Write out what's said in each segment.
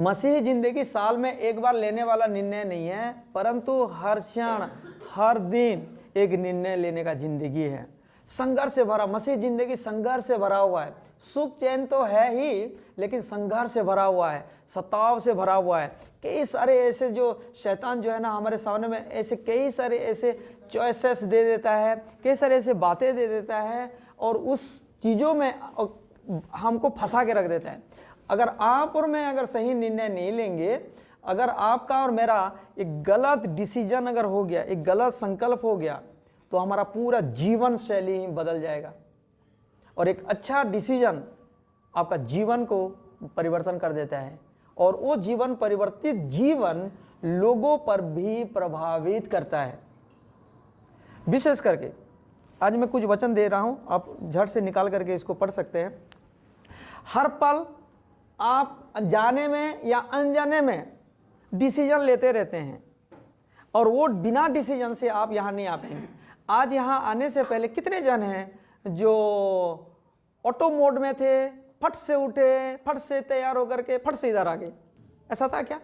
मसीही जिंदगी साल में एक बार लेने वाला निर्णय नहीं है, परंतु हर क्षण हर दिन एक निर्णय लेने का जिंदगी है। संघर्ष से भरा, मसीह जिंदगी संघर्ष से भरा हुआ है। सुख चैन तो है ही, लेकिन संघर्ष से भरा हुआ है, सताव से भरा हुआ है। कई सारे ऐसे जो शैतान जो है ना हमारे सामने में ऐसे कई सारे ऐसे चॉइसेस दे देता है, कई सारे ऐसे बातें दे देता है और उस चीज़ों में हमको फंसा के रख देता है। अगर आप और मैं अगर सही निर्णय नहीं लेंगे, अगर आपका और मेरा एक गलत डिसीजन अगर हो गया, एक गलत संकल्प हो गया, तो हमारा पूरा जीवन शैली ही बदल जाएगा। और एक अच्छा डिसीजन आपका जीवन को परिवर्तन कर देता है और वो जीवन परिवर्तित जीवन लोगों पर भी प्रभावित करता है। विशेष करके आज मैं कुछ वचन दे रहा हूं, आप झट से निकाल करके इसको पढ़ सकते हैं। हर पल आप जाने में या अनजाने में डिसीजन लेते रहते हैं और वो बिना डिसीजन से आप यहाँ नहीं आ पाएंगे। आज यहाँ आने से पहले कितने जन हैं जो ऑटो मोड में थे, फट से उठे, फट से तैयार होकर के फट से इधर आ गए? ऐसा था क्या?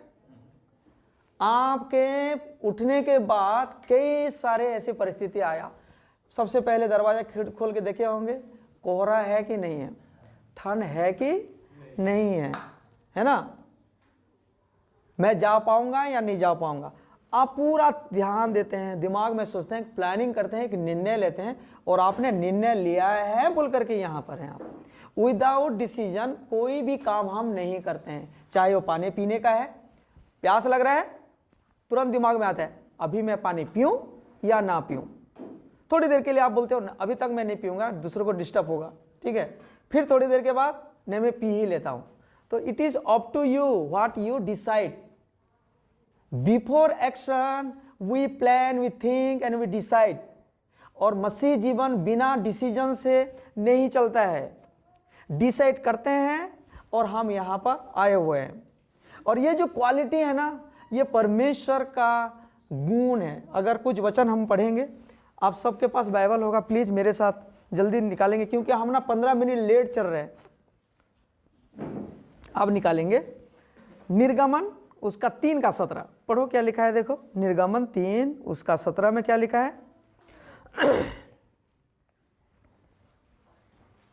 आपके उठने के बाद कई सारे ऐसी परिस्थिति आया। सबसे पहले दरवाजा खोल के देखे होंगे, कोहरा है कि नहीं है, ठंड है कि नहीं है ना, मैं जा पाऊंगा या नहीं जा पाऊंगा। आप पूरा ध्यान देते हैं, दिमाग में सोचते हैं, प्लानिंग करते हैं, एक निर्णय लेते हैं और आपने निर्णय लिया है बोल करके यहाँ पर हैं आप। विदाउट डिसीजन कोई भी काम हम नहीं करते हैं। चाहे वो पानी पीने का है, प्यास लग रहा है, तुरंत दिमाग में आता है अभी मैं पानी पीऊं या ना पीऊं। थोड़ी देर के लिए आप बोलते हो अभी तक मैं नहीं पीऊंगा, दूसरों को डिस्टर्ब होगा, ठीक है। फिर थोड़ी देर के बाद नहीं मैं पी ही लेता हूं। तो it is up to you what you decide. Before action we plan, we think and we decide. और मसीह जीवन बिना डिसीजन से नहीं चलता है। डिसाइड करते हैं और हम यहां पर आए हुए हैं। और ये जो क्वालिटी है ना, ये परमेश्वर का गुण है। अगर कुछ वचन हम पढ़ेंगे, आप सबके पास बाइबल होगा, प्लीज मेरे साथ जल्दी निकालेंगे क्योंकि हम ना 15 मिनट लेट चल रहे हैं। अब निकालेंगे निर्गमन उसका 3 का 17। पढ़ो क्या लिखा है, देखो निर्गमन 3 उसका 17 में क्या लिखा है।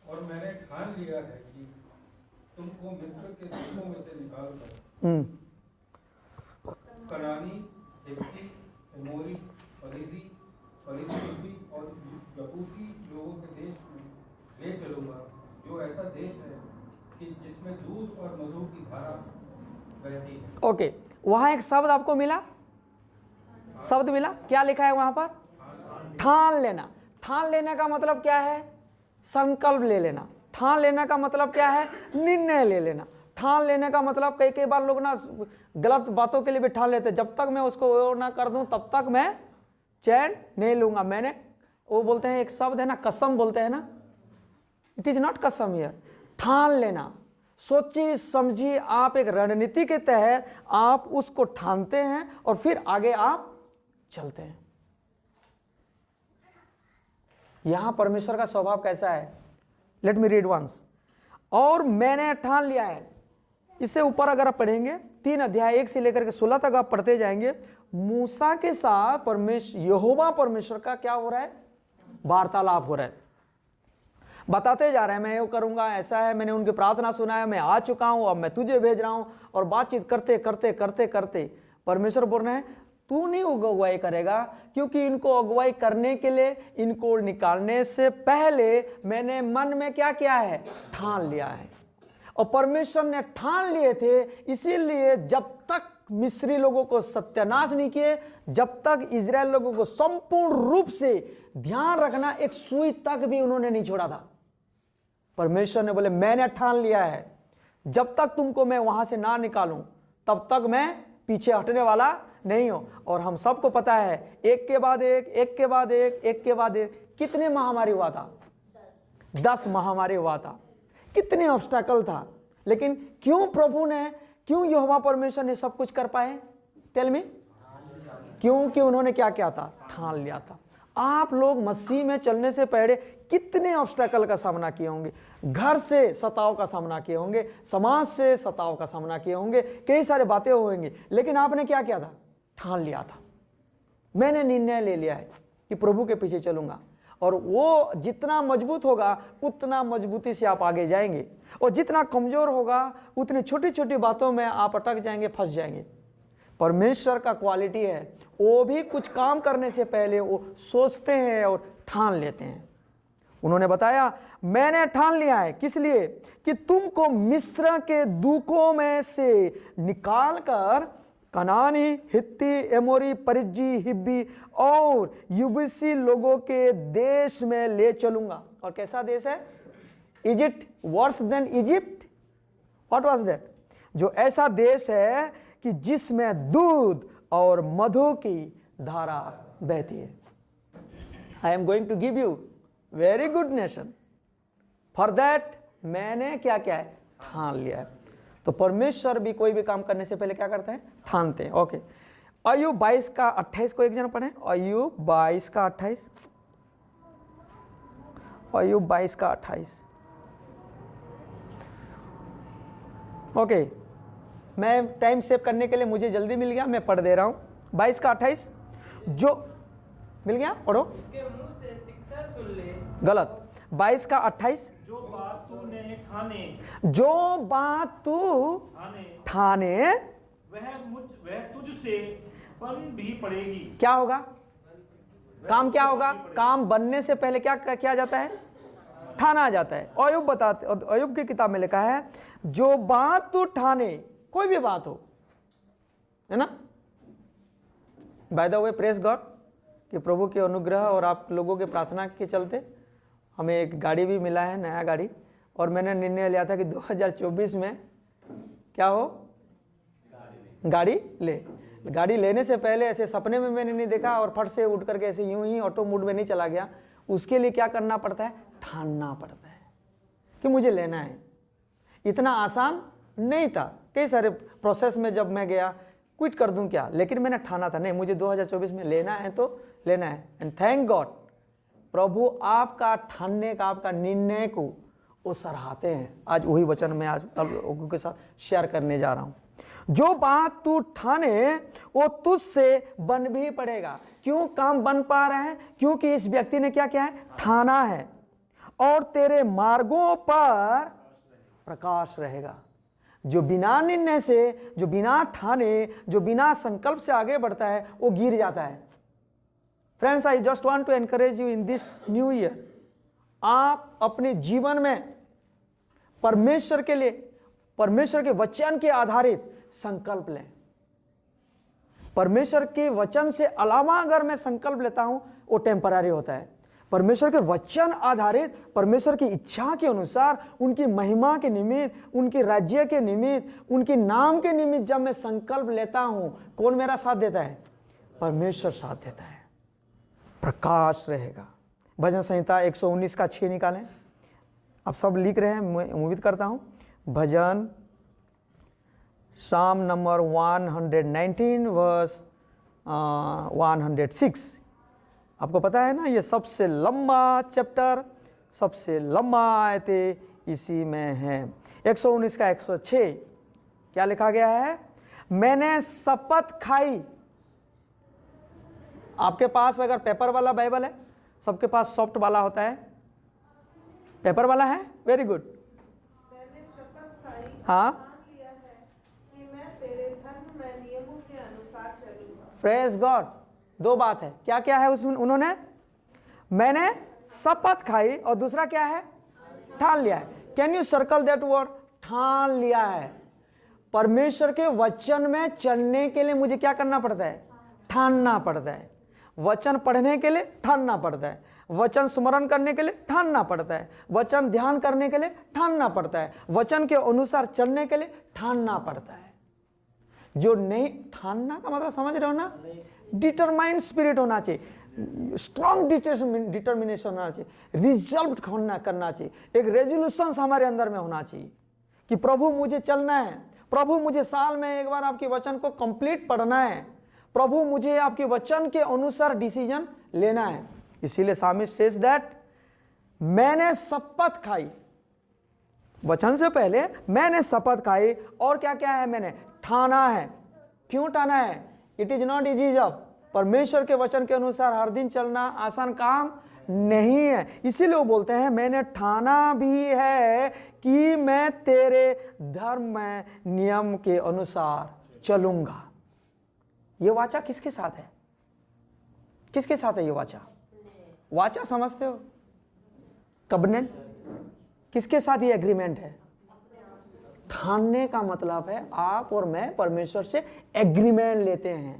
और मैंने ठान लिया है कि तुमको मिस्र के देशों में से निकालकर कनानी, हित्ती, एमोरी, परिजी और यबूसी लोगों के देश में ले चलूंगा, जो ऐसा देश है कि जिसमें दूध और मधु की धारा बहती है। ओके, वहां एक शब्द आपको मिला, शब्द मिला, क्या लिखा है वहां पर? ठान लेना। ठान लेने का मतलब क्या है? संकल्प ले लेना। ठान लेने का मतलब क्या है? निर्णय ले लेना। ठान लेने का मतलब कई बार लोग ना गलत बातों के लिए भी ठान लेते, जब तक मैं उसको वो ना कर दूं तब तक मैं चैन नहीं लूंगा। मैंने वो बोलते हैं, एक शब्द है ना कसम बोलते हैं ना, इट इज नॉट कसम हियर। ठान लेना, सोची समझी आप एक रणनीति के तहत आप उसको ठानते हैं और फिर आगे आप चलते हैं। यहां परमेश्वर का स्वभाव कैसा है? Let me read once. और मैंने ठान लिया है। इससे ऊपर अगर आप पढ़ेंगे 3 अध्याय 1 से लेकर के 16 तक आप पढ़ते जाएंगे, मूसा के साथ यहोवा परमेश्वर का क्या हो रहा है? वार्तालाप हो रहा है। बताते जा रहे हैं मैं ये करूंगा, ऐसा है, मैंने उनकी प्रार्थना सुना है, मैं आ चुका हूं, अब मैं तुझे भेज रहा हूं। और बातचीत करते करते करते करते परमेश्वर बोल रहे हैं तू नहीं अगुवाई करेगा, क्योंकि इनको अगुवाई करने के लिए, इनको निकालने से पहले मैंने मन में क्या किया है? ठान लिया है। और परमेश्वर ने ठान लिए थे, इसीलिए जब तक मिस्री लोगों को सत्यानाश नहीं किए, जब तक इजराइल लोगों को संपूर्ण रूप से ध्यान रखना, एक सुई तक भी उन्होंने नहीं छोड़ा था। परमेश्वर ने बोले मैंने ठान लिया है, जब तक तुमको मैं वहां से ना निकालूं तब तक मैं पीछे हटने वाला नहीं हूं। और हम सबको पता है एक के बाद एक, एक के बाद एक, एक के बाद एक, कितने महामारी हुआ था? 10 महामारी हुआ था। कितने ऑब्स्टेकल था, लेकिन क्यों प्रभु ने, क्यों यहोवा परमेश्वर ने सब कुछ कर पाए? Tell me. क्योंकि उन्होंने क्या किया था? ठान लिया था। आप लोग मसीह में चलने से पहले कितने ऑब्स्टेकल का सामना किए होंगे, घर से सताव का सामना किए होंगे, समाज से सताव का सामना किए होंगे, कई सारे बातें होंगी, लेकिन आपने क्या किया था? ठान लिया था, मैंने निर्णय ले लिया है कि प्रभु के पीछे चलूंगा। और वो जितना मजबूत होगा उतना मजबूती से आप आगे जाएंगे, और जितना कमजोर होगा उतनी छोटी छोटी बातों में आप अटक जाएंगे, फंस जाएंगे। परमेश्वर का क्वालिटी है, वो भी कुछ काम करने से पहले वो सोचते हैं और ठान लेते हैं। उन्होंने बताया, मैंने ठान लिया है, किस लिए? कि तुमको मिस्र के दूकों में से निकाल कर कनानी, हित्ती, एमोरी, परिज्जी, हिब्बी और युबूसी लोगों के देश में ले चलूंगा। और कैसा देश है? Egypt, worse than Egypt. What was that? जो ऐसा देश है कि जिसमें दूध और मधु की धारा बहती है। I am going to give you very good nation. For that मैंने क्या किया है? ठान लिया है। तो परमेश्वर भी कोई भी काम करने से पहले क्या करते हैं? ठानते हैं। ओके, अय्यूब 22 का 28 को एक जन पढ़े। अय्यूब 22 का 28। अय्यूब 22 का 28। ओके, मैं टाइम सेव करने के लिए मुझे जल्दी मिल गया, मैं पढ़ दे रहा हूं। 22 का 28 जो मिल गया, पढ़ो। उसके मुंह से शिक्षा सुन ले। गलत। 22 का 28, जो बात तूने ठाने जो बात तू ठाने वह तुझसे बन भी पड़ेगी। क्या होगा? काम क्या होगा? काम बनने से पहले क्या किया जाता है? ठाना जाता है। अय्यूब बताते, अय्यूब की किताब में लिखा है, जो बात तू ठाने, कोई भी बात हो, है ना। By the way, praise God कि प्रभु के अनुग्रह और आप लोगों के प्रार्थना के चलते हमें एक गाड़ी भी मिला है, नया गाड़ी। और मैंने निर्णय लिया था कि 2024 में क्या हो? गाड़ी ले। गाड़ी लेने से पहले ऐसे सपने में मैंने नहीं देखा और फट से उठ करके ऐसे यूं ही ऑटो मोड में नहीं चला गया। उसके लिए क्या करना पड़ता है? ठानना पड़ता है कि मुझे लेना है। इतना आसान नहीं था, कई सारे प्रोसेस में जब मैं गया, क्विट कर दूं क्या, लेकिन मैंने ठाना था, नहीं मुझे 2024 में लेना है तो लेना है। एंड थैंक गॉड, प्रभु आपका ठानने का, आपका निर्णय को वो सराहते हैं। आज वही वचन मैं आज आप लोगों के साथ शेयर करने जा रहा हूं। जो बात तू ठाने वो तुझसे बन भी पड़ेगा। क्यों काम बन पा रहे हैं? क्योंकि इस व्यक्ति ने क्या किया है? ठाना है। और तेरे मार्गों पर प्रकाश रहेगा। जो बिना निर्णय से, जो बिना ठाने, जो बिना संकल्प से आगे बढ़ता है, वो गिर जाता है। Friends, I just want to encourage you in this new year, आप अपने जीवन में परमेश्वर के लिए, परमेश्वर के वचन के आधारित संकल्प लें। परमेश्वर के वचन से अलावा अगर मैं संकल्प लेता हूं, वो टेम्पररी होता है। परमेश्वर के वचन आधारित, परमेश्वर की इच्छा के अनुसार, उनकी महिमा के निमित्त, उनके राज्य के निमित्त, उनके नाम के निमित्त जब मैं संकल्प लेता हूं, कौन मेरा साथ देता है? परमेश्वर साथ देता है। प्रकाश रहेगा। भजन संहिता 119 का 6 निकालें। आप सब लिख रहे हैं, मैं उम्मीद करता हूं। भजन साम नंबर 119 वर्स 106। आपको पता है ना, ये सबसे लंबा चैप्टर, सबसे लंबा आयतें इसी में है। 119 का 106 क्या लिखा गया है? मैंने शपथ खाई। आपके पास अगर पेपर वाला बाइबल है, सबके पास सॉफ्ट वाला होता है, पेपर वाला है, वेरी गुड। मैंने शपथ खाई, हाँ, ठान लिया है कि मैं तेरे धर्म में नियमों के अनुसार चलूंगा। Praise God. दो बात है, क्या क्या है उसमें? उन्होंने मैंने शपथ खाई और दूसरा क्या है? ठान लिया है। Can you circle that word? ठान लिया है। परमेश्वर के वचन में चलने के लिए मुझे क्या करना पड़ता है? ठानना पड़ता है। वचन पढ़ने के लिए ठानना पड़ता है, वचन स्मरण करने के लिए ठानना पड़ता है, वचन ध्यान करने के लिए ठानना पड़ता है, वचन के अनुसार चलने के लिए ठानना पड़ता है। जो नहीं ठानना का मतलब समझ रहे हो ना? डिटरमाइंड स्पिरिट होना चाहिए, स्ट्रॉन्ग डिटर्मिनेशन होना चाहिए, रिजल्ट करना चाहिए, एक रेजोल्यूशन हमारे अंदर में होना चाहिए कि प्रभु मुझे चलना है, प्रभु मुझे साल में एक बार आपके वचन को कंप्लीट पढ़ना है, प्रभु मुझे आपके वचन के अनुसार डिसीजन लेना है। इसीलिए सामिस्ट सेज दैट मैंने शपथ खाई, वचन से पहले मैंने शपथ खाई, और क्या क्या है, मैंने ठाना है। क्यों ठाना है? It is not easy job. परमेश्वर के वचन के अनुसार हर दिन चलना आसान काम नहीं है। इसीलिए वो बोलते हैं मैंने ठाना भी है कि मैं तेरे धर्म में नियम के अनुसार चलूंगा। ये वाचा किसके साथ है? किसके साथ है ये वाचा? वाचा समझते हो? कवनेंट किसके साथ ये एग्रीमेंट है? ठानने का मतलब है आप और मैं परमेश्वर से एग्रीमेंट लेते हैं।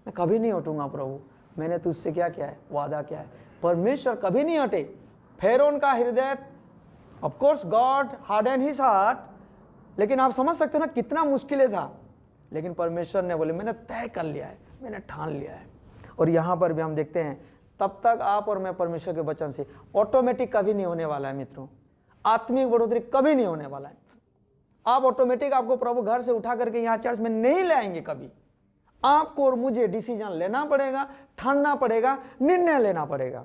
मैं कभी नहीं हटूंगा प्रभु, मैंने तुझसे क्या किया है, वादा किया है। परमेश्वर कभी नहीं हटे। फेरोन का हृदय, of course God harden his heart, लेकिन आप समझ सकते हो ना कितना मुश्किल था। लेकिन परमेश्वर ने बोले मैंने तय कर लिया है, मैंने ठान लिया है। और यहां पर भी हम देखते हैं तब तक आप और मैं परमेश्वर के वचन से ऑटोमेटिक कभी नहीं होने वाला है मित्रों। आत्मिक बढ़ोतरी कभी नहीं होने वाला है। आप ऑटोमेटिक आपको प्रभु घर से उठा करके यहाँ चर्च में नहीं ले आएंगे कभी। आपको और मुझे डिसीजन लेना पड़ेगा, ठानना पड़ेगा, निर्णय लेना पड़ेगा।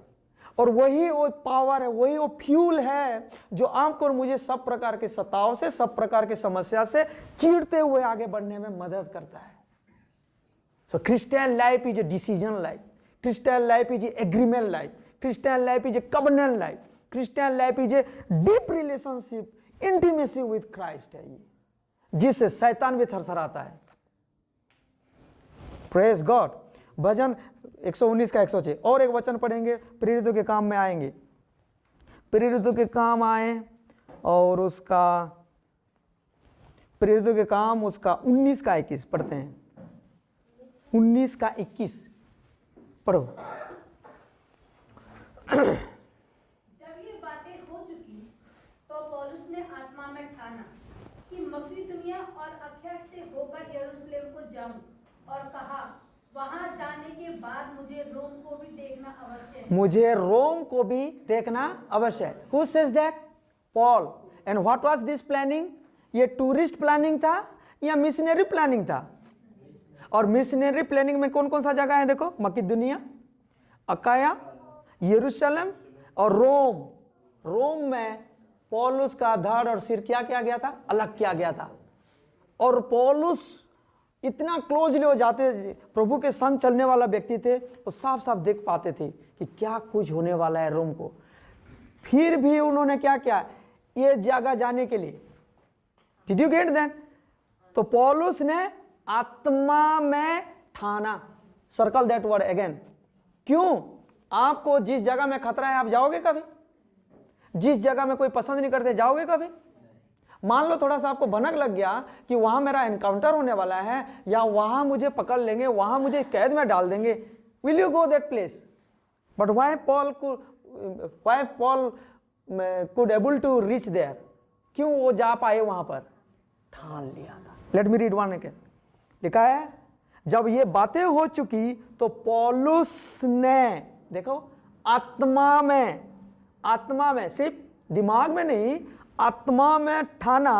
और वही वो पावर है, वही वो फ्यूल है जो आपको और मुझे सब प्रकार के सताव से, सब प्रकार की समस्या से चीरते हुए आगे बढ़ने में मदद करता है। So Christian life is a decision life, Christian life is a agreement life, Christian life is a covenant life, Christian life is a deep relationship, intimacy with Christ है ये, जिससे शैतान भी थरथराता है। Praise God. भजन 119 का 106। और एक वचन पढ़ेंगे, प्रेरितों के काम में आएंगे। प्रेरितों के काम आए और उसका प्रेरितों के काम उसका 19 का 21 पढ़ते हैं। 19 का 21 पढ़ो। जब ये बातें हो चुकी तो पौलुस ने आत्मा में ठाना कि मकिदुनिया और अखया से होकर यरूशलेम को जाऊं, और कहा वहां जाने के बाद मुझे रोम को भी देखना अवश्य है। मुझे रोम को भी देखना अवश्य है। Who says that? Paul. And what was this planning? ये टूरिस्ट प्लानिंग था या मिशनरी प्लानिंग था? और मिशनरी प्लानिंग में कौन कौन सा जगह है देखो, मकिदुनिया, अकाया, यरूशलेम और रोम। रोम में पौलुस का धड़ और सिर क्या किया गया था? अलग किया गया था। और पौलुस इतना क्लोजली हो जाते, प्रभु के संग चलने वाला व्यक्ति थे, वो साफ साफ देख पाते थे कि क्या कुछ होने वाला है रोम को। फिर भी उन्होंने क्या किया ये जगह जाने के लिए? Did you get that? तो पौलुस ने आत्मा में ठाना। Circle that word again. क्यों? आपको जिस जगह में खतरा है आप जाओगे कभी? जिस जगह में कोई पसंद नहीं करते जाओगे कभी? मान लो थोड़ा सा आपको भनक लग गया कि वहां मेरा एनकाउंटर होने वाला है, या वहां मुझे पकड़ लेंगे, वहां मुझे कैद में डाल देंगे, will you go that place? But why Paul could able to reach there? क्यों वो जा पाए वहां पर? ठान लिया था। Let me read one again. लिखा है जब ये बातें हो चुकी तो पौलुस ने, देखो, आत्मा में, सिर्फ दिमाग में नहीं, आत्मा में ठाना।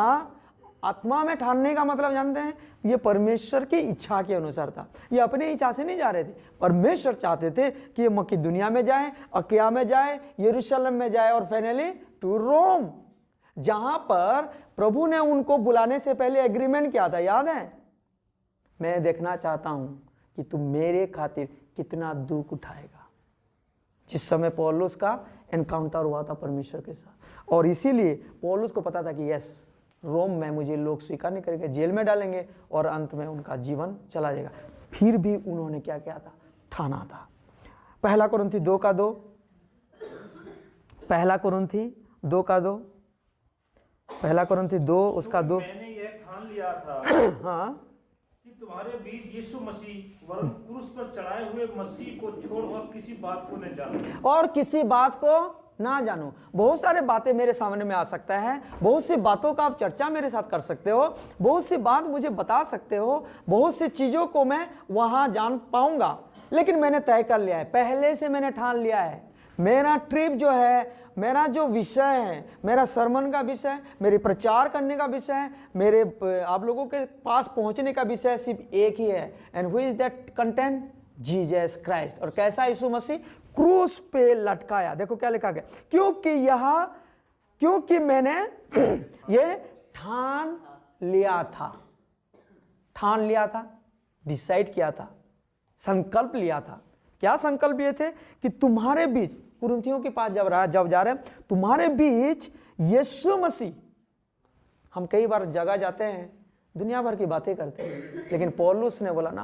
आत्मा में ठानने का मतलब जानते हैं, ये परमेश्वर की इच्छा के अनुसार था। ये अपनी इच्छा से नहीं जा रहे थे, परमेश्वर चाहते थे कि ये मकिदुनिया में जाए, अकिया में जाए, यरूशलेम में जाए और फाइनली टू रोम, जहां पर प्रभु ने उनको बुलाने से पहले एग्रीमेंट किया था। याद है? मैं देखना चाहता हूं कि तू मेरे खातिर कितना दुख उठाएगा। जिस समय पौलुस का एनकाउंटर हुआ था परमेश्वर के साथ, और इसीलिए पौलुस को पता था कि यस, रोम में मुझे लोग स्वीकार नहीं करेंगे, जेल में डालेंगे और अंत में उनका जीवन चला जाएगा। फिर भी उन्होंने क्या किया था? ठाना था। पहला कुरिन्थी 2 का 2, पहला कुरिन्थी 2 का 2, पहला कुरिन्थी 2 उसका 2। मैंने यह ठान लिया था हाँ, कि तुम्हारे बीच यीशु मसीह वरन क्रूस पर चढ़ाए हुए मसीह को छोड़कर किसी बात को न जानो। और किसी बात को ना जानो। बहुत सारे बातें मेरे सामने में आ सकता है, बहुत सी बातों का आप चर्चा मेरे साथ कर सकते हो, बहुत सी बात मुझे बता सकते हो, बहुत सी चीजों को मैं वहां जान पाऊंगा, लेकिन मैंने तय कर लिया है, पहले से मैंने ठान लिया है। मेरा ट्रिप जो है, मेरा जो विषय है, मेरा सरमन का विषय, मेरे प्रचार करने का विषय, मेरे आप लोगों के पास पहुंचने का विषय सिर्फ एक ही है, and who is that content? Jesus Christ. और कैसा यीशु मसीह? क्रूस पे लटकाया। देखो क्या लिखा गया, क्योंकि मैंने ये ठान लिया था, डिसाइड किया था, संकल्प लिया था। क्या संकल्प लिए थे कि तुम्हारे बीच, कुरिन्थियों के पास जब जा रहे हैं, तुम्हारे बीच यीशु मसीह। हम कई बार जगह जाते हैं, दुनिया भर की बातें करते हैं, लेकिन पौलुस ने बोला ना,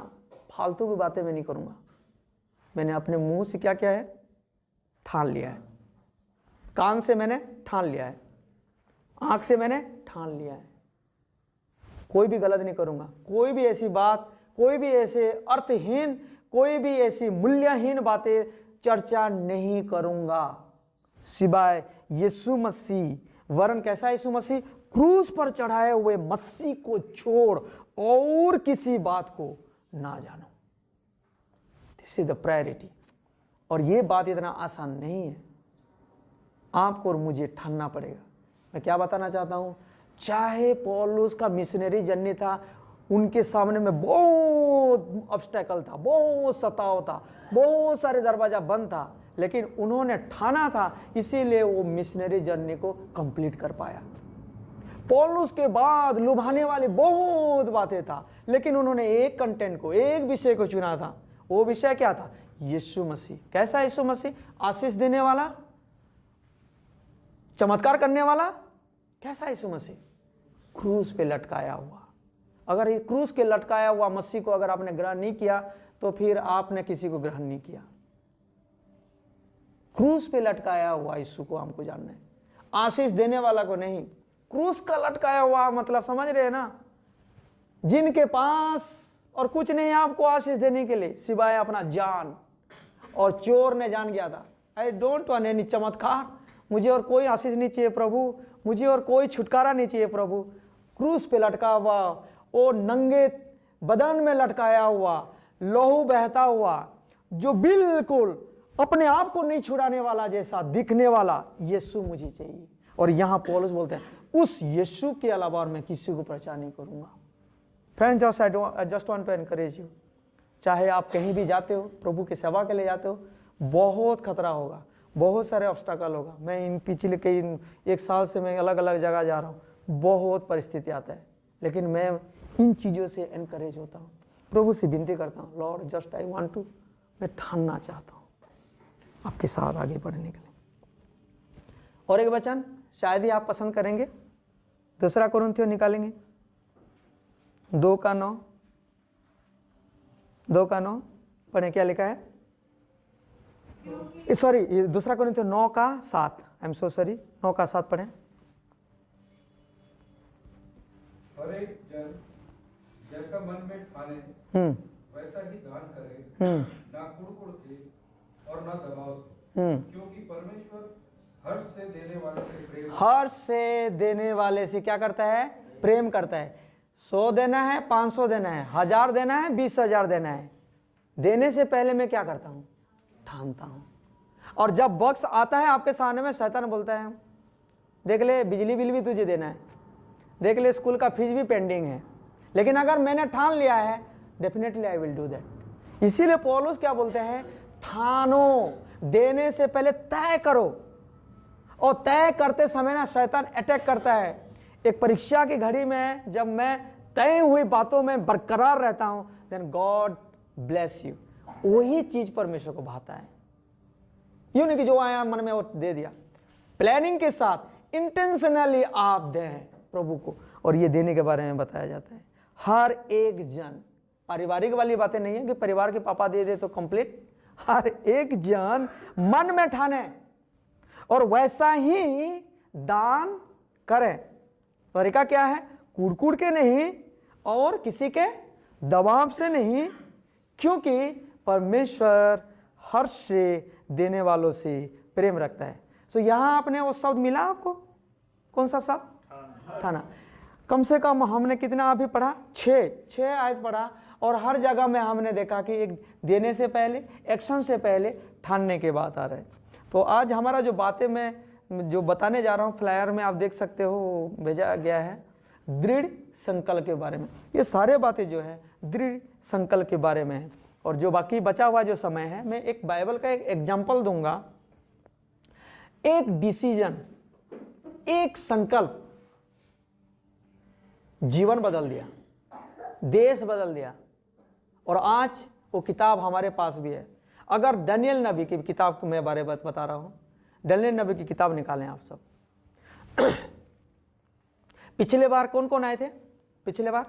फालतू की बातें मैं नहीं करूंगा। मैंने अपने मुंह से क्या किया है, ठान लिया है। कान से मैंने ठान लिया है, आंख से मैंने ठान लिया है, कोई भी गलत नहीं करूंगा। कोई भी ऐसी बात, कोई भी ऐसे अर्थहीन, कोई भी ऐसी मूल्यहीन बातें चर्चा नहीं करूंगा, सिवाय यीशु मसीह। वरन कैसा यीशु मसीह, क्रूस पर चढ़ाए हुए मसीह को छोड़ और किसी बात को ना जानो। This is the priority. और ये बात इतना आसान नहीं है, आपको और मुझे ठानना पड़ेगा। मैं क्या बताना चाहता हूं, चाहे पौलुस का मिशनरी जर्नी था, उनके सामने में बहुत ऑब्स्टेकल था, बहुत सताव था, बहुत सारे दरवाजा बंद था, लेकिन उन्होंने ठाना था, इसीलिए वो मिशनरी जर्नी को कंप्लीट कर पाया। पौलुस के बाद लुभाने वाली बहुत बातें था, लेकिन उन्होंने एक कंटेंट को, एक विषय को चुना था। वो विषय क्या था, यीशु मसीह। कैसा यीशु मसीह, आशीष देने वाला, चमत्कार करने वाला। कैसा यीशु मसीह, क्रूस पे लटकाया हुआ। अगर ये क्रूस के लटकाया हुआ मसीह को अगर आपने ग्रहण नहीं किया, तो फिर आपने किसी को ग्रहण नहीं किया। क्रूस पे लटकाया हुआ यीशु को हमको जानना है, आशीष देने वाला को नहीं। क्रूस का लटकाया हुआ मतलब समझ रहे हैं ना, जिनके पास और कुछ नहीं है आपको आशीष देने के लिए सिवाय अपना जान। और चोर ने जान गया था, आई डोंट वांट एनी चमत्कार, मुझे और कोई आशीष नहीं चाहिए प्रभु, मुझे और कोई छुटकारा नहीं चाहिए प्रभु। क्रूस पे लटका हुआ, वो नंगे बदन में लटकाया हुआ, लहू बहता हुआ, जो बिल्कुल अपने आप को नहीं छुड़ाने वाला जैसा दिखने वाला यीशु मुझे चाहिए। और यहां पौलुस बोलते हैं, उस यीशु के अलावा और मैं किसी को प्रचार नहीं करूंगा। Friends, I just want to encourage you, चाहे आप कहीं भी जाते हो, प्रभु की सेवा के लिए जाते हो, बहुत खतरा होगा, बहुत सारे ऑब्स्टैकल होगा। मैं इन पिछले कई 1 साल से मैं अलग अलग जगह जा रहा हूँ, बहुत परिस्थिति आता है, लेकिन मैं इन चीज़ों से एनकरेज होता हूँ, प्रभु से विनती करता हूँ, Lord just I want to, मैं ठानना चाहता हूँ आपके साथ आगे बढ़ने के लिए। और एक वचन शायद ही आप पसंद करेंगे, 2 कुरिन्थियों निकालेंगे 2:9, 2:9 पढ़े, क्या लिखा है, sorry 2 कुरिन्थियों 9:7, I am so sorry, 9:7 पढ़े। हर एक जन जैसा मन में ठाने वैसा ही दान करे, ना कुड़कुड़ के और ना दबाव से, क्योंकि परमेश्वर हर्ष से देने वाले से प्रेम, हर्ष से देने वाले से क्या करता है, प्रेम करता है। 100 देना है, 500 देना है, 1000 देना है, 20,000 देना है, देने से पहले मैं क्या करता हूं, ठानता हूं। और जब बक्स आता है आपके सामने में, शैतान बोलता है, देख ले बिजली बिल भी तुझे देना है, देख ले स्कूल का फीस भी पेंडिंग है, लेकिन अगर मैंने ठान लिया है, definitely I will do that. इसीलिए पौलुस क्या बोलते हैं, ठानो, देने से पहले तय करो। और तय करते समय ना शैतान अटैक करता है। एक परीक्षा की घड़ी में जब मैं तय हुई बातों में बरकरार रहता हूं, देन गॉड ब्लेस यू, वही चीज परमेश्वर को भाता है। यूं नहीं कि जो आया मन में वो दे दिया, प्लानिंग के साथ इंटेंशनली आप दें प्रभु को। और ये देने के बारे में बताया जाता है, हर एक जन, पारिवारिक वाली बातें नहीं है कि परिवार के पापा दे दे तो कंप्लीट, हर एक जन मन में ठाने और वैसा ही दान करें। तरीका क्या है, कूड़ के नहीं और किसी के दबाव से नहीं, क्योंकि परमेश्वर हर्ष से देने वालों से प्रेम रखता है। सो यहां आपने वो शब्द मिला आपको, कौन सा शब्द, ठाना। कम से कम हमने कितना अभी पढ़ा, 6 आयत पढ़ा, और हर जगह में हमने देखा कि एक देने से पहले, एक्शन से पहले ठानने के बाद आ रहे हैं। तो आज हमारा जो बातें मैं जो बताने जा रहा हूँ, फ्लायर में आप देख सकते हो भेजा गया है, दृढ़ संकल्प के बारे में। ये सारे बातें जो है दृढ़ संकल्प के बारे में है। और जो बाकी बचा हुआ जो समय है, मैं एक बाइबल का एक एग्जाम्पल दूंगा। एक डिसीजन, एक संकल्प जीवन बदल दिया, देश बदल दिया, और आज वो किताब हमारे पास भी है। अगर दानिएल नबी की किताब को मैं बारे में बता रहा हूं, दानिएल नबी की किताब निकालें आप सब। पिछले बार कौन कौन आए थे? पिछले बार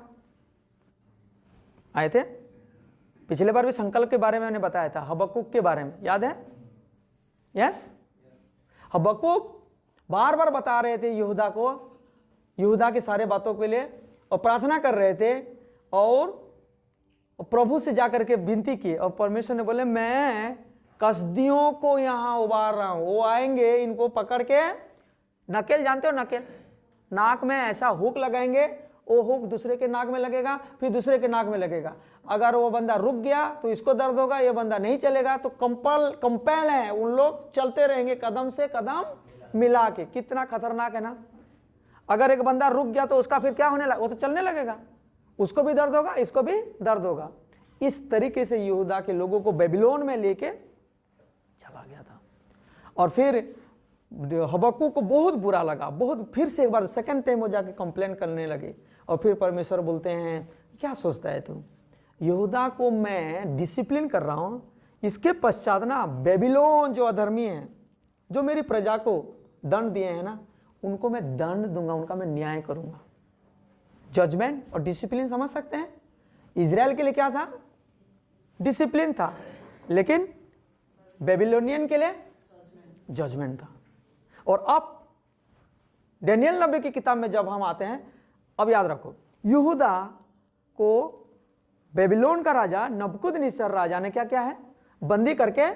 आए थे? पिछले बार भी संकल्प के बारे में मैंने बताया था, हबक्कुक के बारे में, याद है? यस, हबक्कुक बार बार बता रहे थे यहूदा को, यहूदा की सारे बातों के लिए, और प्रार्थना कर रहे थे, और प्रभु से जाकर के विनती की, और परमेश्वर ने बोले मैं कसदियों को यहां उबार रहा हूं, वो आएंगे, इनको पकड़ के नकेल, जानते हो नकेल, नाक में ऐसा हुक लगाएंगे, वो हुक दूसरे के नाक में लगेगा, फिर दूसरे के नाक में लगेगा। अगर वो बंदा रुक गया तो इसको दर्द होगा, ये बंदा नहीं चलेगा तो कंपेल है, उन लोग चलते रहेंगे कदम से कदम मिला के। कितना खतरनाक है ना। अगर एक बंदा रुक गया तो उसका फिर क्या होने लगा? वो तो चलने लगेगा, उसको भी दर्द होगा, इसको भी दर्द होगा। इस तरीके से यहूदा के लोगों को बेबीलोन में लेके चला गया था। और फिर हबक्कुक को बहुत बुरा लगा, बहुत, फिर से एक बार सेकंड टाइम वो जाके कंप्लेन करने लगे, और फिर परमेश्वर बोलते हैं क्या सोचता है तू, यहूदा को मैं डिसिप्लिन कर रहा हूं, इसके पश्चात ना बेबीलोन जो अधर्मी है, जो मेरी प्रजा को दंड दिए हैं ना, उनको मैं दंड दूंगा, उनका मैं न्याय करूंगा। जजमेंट और डिसिप्लिन समझ सकते हैं? इजराइल के लिए क्या था? डिसिप्लिन था, लेकिन बेबीलोनियन के लिए जजमेंट था। और अब दानिएल नबी की किताब में जब हम आते हैं, अब याद रखो, यहूदा को बेबीलोन का राजा नबूकदनेस्सर राजा ने क्या क्या है? बंदी करके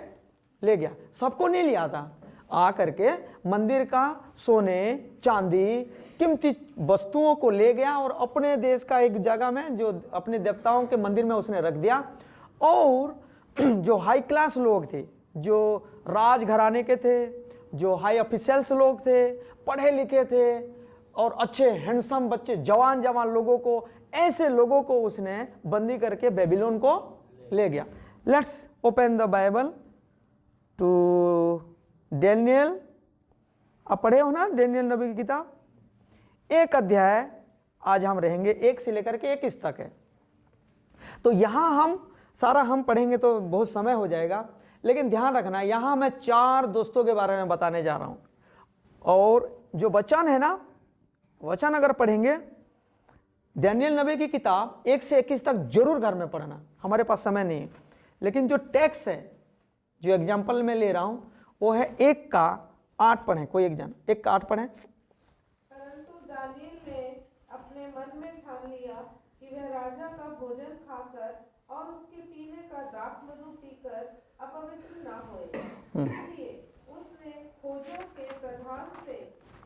ले गया। सबको नहीं लिया था, आ करके मंदिर का सोने चांदी कीमती वस्तुओं को ले गया, और अपने देश का एक जगह में जो अपने देवताओं के मंदिर में उसने रख दिया। और जो हाई क्लास लोग थे, जो राजघराने के थे, जो हाई ऑफिशियल्स लोग थे, पढ़े लिखे थे, और अच्छे हैंडसम बच्चे, जवान जवान लोगों को, ऐसे लोगों को उसने बंदी करके बेबीलोन को ले गया। Let's open the Bible to Daniel. आप पढ़े हो ना दानिएल नबी की किताब? एक अध्याय आज हम रहेंगे, 1 से लेकर के 21 तक है। तो यहां हम सारा हम पढ़ेंगे तो बहुत समय हो जाएगा, लेकिन ध्यान रखना, यहां मैं 4 दोस्तों के बारे में बताने जा रहा हूं। और जो वचन है ना, वचन अगर पढ़ेंगे दानिएल नबी की किताब 1 से 21 तक जरूर घर में पढ़ना, हमारे पास समय नहीं है। लेकिन जो टेक्स्ट है, जो एग्जाम्पल मैं ले रहा हूं, वो है 1 का 8 पढ़ें। कोई एक जन 1 का 8 पढ़ें। परंतु दानिएल ने अपने मन में ठान लिया कि वह राजा का भोजन खाकर और उसके पीने का दाख मधु पीकर अपवित्र ना होए। इसलिए उसने खोजों के प्रधान से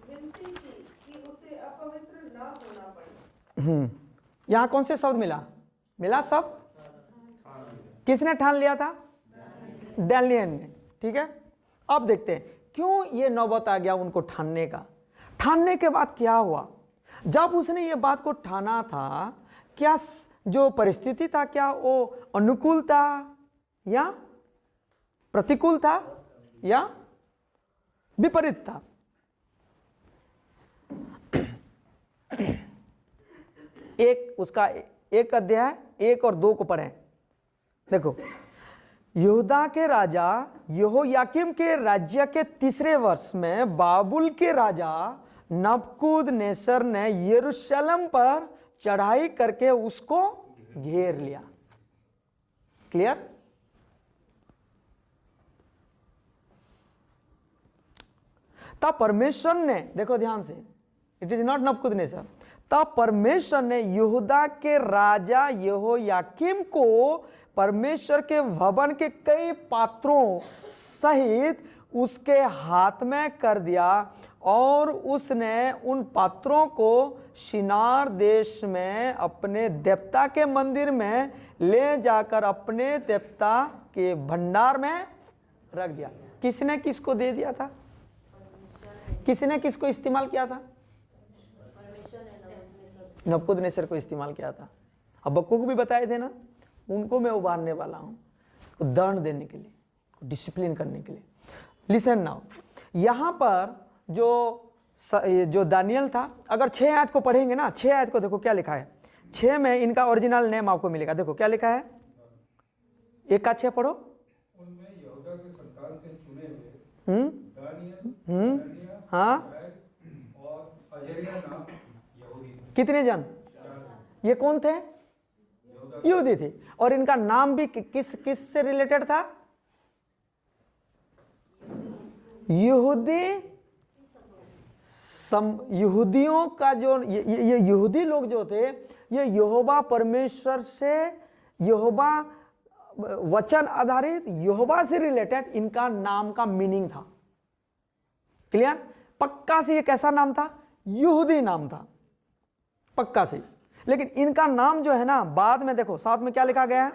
विनती की कि उसे अपवित्र ना होना पड़े। यहां कौन से शब्द मिला सब? किसने ठान लिया था? दानिएल ने। ठीक है, अब देखते हैं क्यों ये नौबत आ गया उनको ठानने का। ठानने के बाद क्या हुआ? जब उसने ये बात को ठाना था, क्या जो परिस्थिति था, क्या वो अनुकूल था या प्रतिकूल था या विपरीत था? उसका 1 अध्याय 1 और 2 को पढ़ें। देखो, यहूदा के राजा यहोयाकीम के राज्य के 3रे वर्ष में बाबुल के राजा नबूकदनेस्सर ने यरूशलेम पर चढ़ाई करके उसको घेर लिया। क्लियर? तब परमेश्वर ने, देखो ध्यान से, इट इज नॉट नबूकदनेस्सर, तब परमेश्वर ने यहूदा के राजा यहोयाकीम को परमेश्वर के भवन के कई पात्रों सहित उसके हाथ में कर दिया, और उसने उन पात्रों को शिनार देश में अपने देवता के मंदिर में ले जाकर अपने देवता के भंडार में रख दिया। किसने किसको दे दिया था? किसने किसको इस्तेमाल किया था? नबूकदनेस्सर को इस्तेमाल किया था। हबक्कुक भी बताए थे ना, उनको मैं उबारने वाला हूँ, दंड देने के लिए, डिसिप्लिन करने के लिए। लिसन नाउ, यहाँ पर जो दानियल था, अगर 6 आयत को पढ़ेंगे ना, 6 आयत को देखो क्या लिखा है। 6 में इनका ओरिजिनल नेम आपको मिलेगा। देखो क्या लिखा है, 1 का 6 पढ़ो। उनमें यहूदा के संतान से चुने हुए दानियल, हनन्याह, हाँ, मिशाएल और अजर्याह नाम यहूदी थे। कितने जन? ये कौन थे? यहूदी थे। और इनका नाम भी किस से रिलेटेड था? यहूदियों का जो ये यहूदी लोग जो थे, ये यहोवा परमेश्वर से, यहोवा वचन आधारित, यहोवा से रिलेटेड इनका नाम का मीनिंग था। क्लियर? पक्का से ये कैसा नाम था? यहूदी नाम था, पक्का से। लेकिन इनका नाम जो है ना, बाद में देखो साथ में क्या लिखा गया है,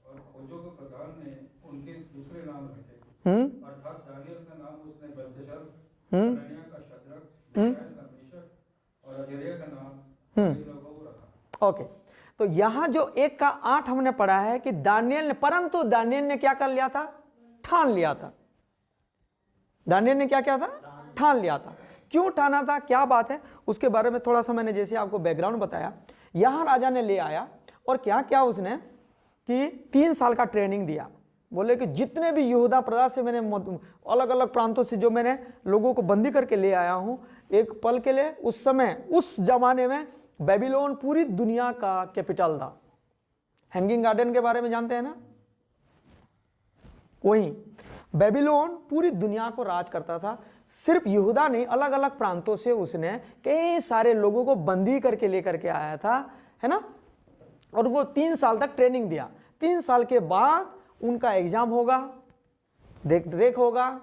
और खोजों के प्रधान ने उनके दूसरे नाम रखे, अर्थात दानियल का नाम उसने बेलतशस्सर, हनन्याह का शद्रक, मिशाएल का मेशक और अजर्याह का नाम इन लोगों को रखा। ओके। तो यहां जो 1 का 8 हमने पढ़ा है कि दानियल ने, परंतु दानियल ने क्या कर लिया था? ठान लिया था। दानियल ने क्या किया था? ठान लिया था। क्यों ठाना था, क्या बात है, उसके बारे में थोड़ा सा मैंने जैसे आपको बैकग्राउंड बताया। यहां राजा ने ले आया और क्या क्या उसने कि 3 साल का ट्रेनिंग दिया। बोले कि जितने भी यहूदा प्रदेश से मैंने अलग अलग प्रांतों से जो मैंने लोगों को बंदी करके ले आया हूं, एक पल के लिए, उस समय उस जमाने में बेबीलोन पूरी दुनिया का कैपिटल था। हैंगिंग गार्डन के बारे में जानते हैं ना, वही बेबीलोन पूरी दुनिया को राज करता था। सिर्फ यहूदा नहीं, अलग अलग प्रांतों से उसने कई सारे लोगों को बंदी करके लेकर के आया था, है ना। और वो 3 साल तक ट्रेनिंग दिया। 3 साल के बाद उनका एग्जाम होगा, देख रेख होगा,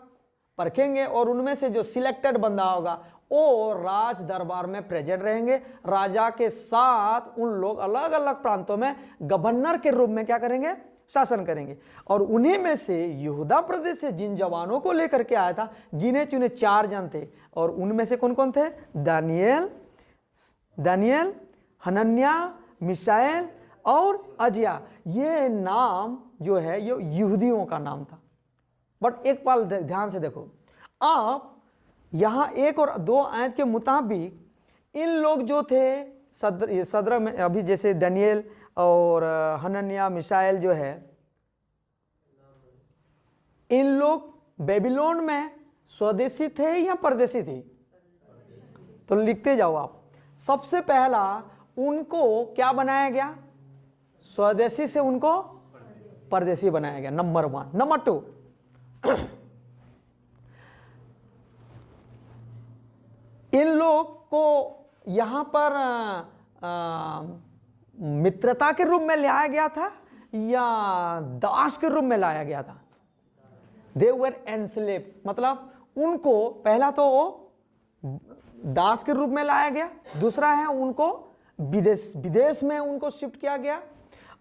परखेंगे, और उनमें से जो सिलेक्टेड बंदा होगा वो राज दरबार में प्रेजेंट रहेंगे। राजा के साथ उन लोग अलग अलग प्रांतों में गवर्नर के रूप में क्या करेंगे? शासन करेंगे। और उन्हीं में से यहूदा प्रदेश से जिन जवानों को लेकर के आया था, गिने चुने 4 जन थे। और उनमें से कौन कौन थे? दानियल, हनन्याह, मिशाएल और अजर्याह। ये नाम जो है ये यहूदियों का नाम था। बट एक पल ध्यान से देखो, आप यहां 1 और 2 आयत के मुताबिक इन लोग जो थे सदर में, अभी जैसे दानियल और हनन्याह, मिशाएल जो है, इन लोग बेबीलोन में स्वदेशी थे या परदेशी थे? तो लिखते जाओ आप। सबसे पहला उनको क्या बनाया गया? स्वदेशी से उनको परदेशी बनाया गया, नंबर 1। नंबर 2, इन लोग को यहां पर मित्रता के रूप में लाया गया था या दास के रूप में लाया गया था? दे वर एनस्लेव्ड, मतलब उनको पहला तो वो दास के रूप में लाया गया, दूसरा है उनको विदेश में उनको शिफ्ट किया गया,